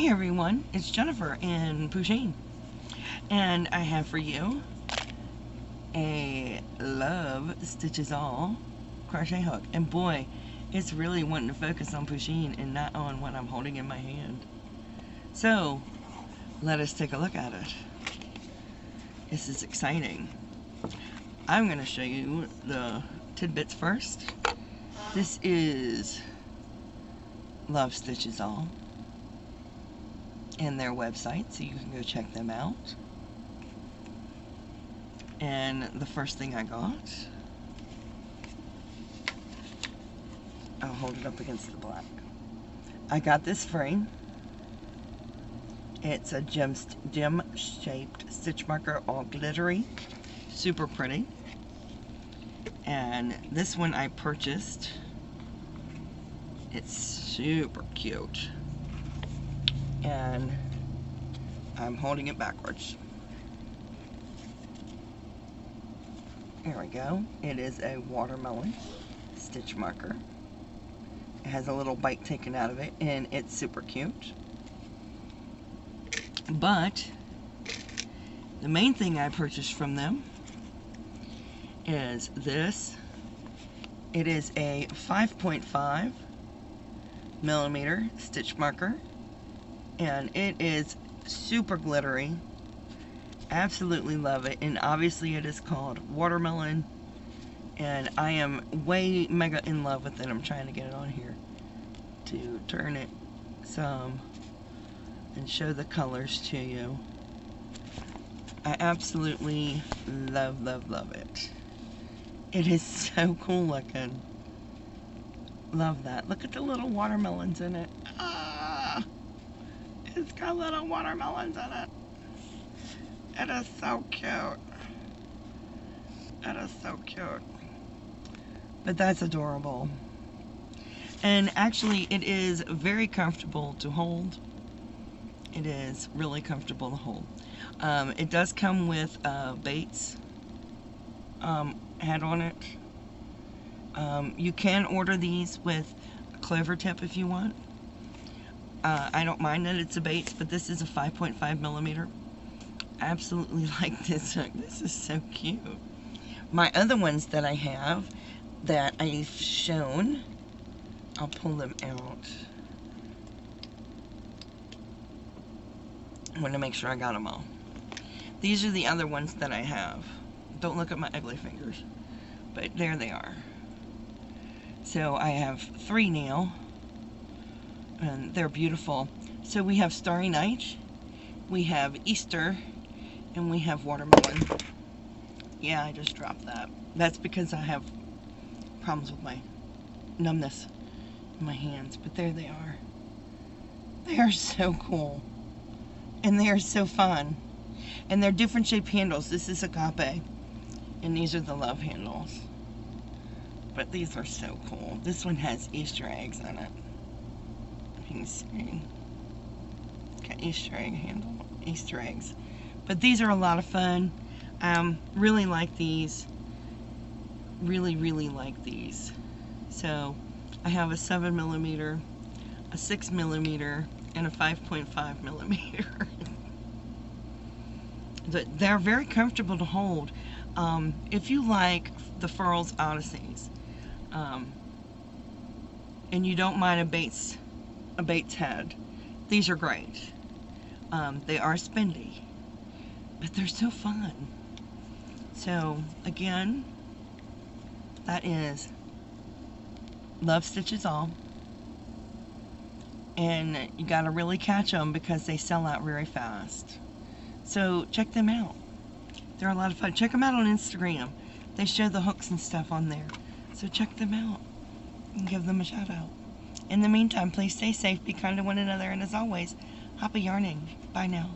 Hey everyone, it's Jennifer in Pusheen, and I have for you a Love Stitches All crochet hook. And boy, it's really wanting to focus on Pusheen and not on what I'm holding in my hand. So, let us take a look at it. This is exciting. I'm going to show you the tidbits first. This is Love Stitches All and their website, so you can go check them out. And the first thing I got, I'll hold it up against the black. I got this frame. It's a gem-shaped stitch marker, all glittery, super pretty. And this one I purchased. It's super cute. And I'm holding it backwards. There we go. It is a watermelon stitch marker. It has a little bite taken out of it, and it's super cute. But the main thing I purchased from them is this. It is a 5.5 millimeter stitch marker, and it is super glittery. Absolutely love it. And obviously it is called watermelon, and I am way mega in love with it. I'm trying to get it on here to turn it some and show the colors to you. I absolutely love, love, love it. It is so cool looking. Love that. Look at the little watermelons in it. Ah, it's got little watermelons in it. It is so cute. It is so cute. But that's adorable. And actually, it is very comfortable to hold. It is really comfortable to hold. It does come with Bates head on it. You can order these with a clover tip if you want. I don't mind that it's a Bates, but this is a 5.5 millimeter. I absolutely like this hook. This is so cute. My other ones that I have that I've shown, I'll pull them out. I want to make sure I got them all. These are the other ones that I have. Don't look at my ugly fingers. But there they are. So I have 3 now. And they're beautiful. So we have Starry Night. We have Easter. And we have Watermelon. Yeah, I just dropped that. That's because I have problems with my numbness in my hands. But there they are. They are so cool. And they are so fun. And they're different shaped handles. This is Agape. And these are the Love handles. But these are so cool. This one has Easter eggs in it. You can see. Got Easter egg handle. Easter eggs. But these are a lot of fun. Really like these. Really, really like these. So, I have a 7 millimeter, a 6 millimeter, and a 5.5 millimeter. They're very comfortable to hold. If you like the Furls Odysseys, and you don't mind a Bates head, these are great. They are spendy, but they're so fun. So again, that is Love Stitches All. And you gotta really catch them because they sell out very fast. So check them out. They're a lot of fun. Check them out on Instagram. They show the hooks and stuff on there. So check them out and give them a shout out. In the meantime, please stay safe, be kind to one another, and as always, happy yarning. Bye now.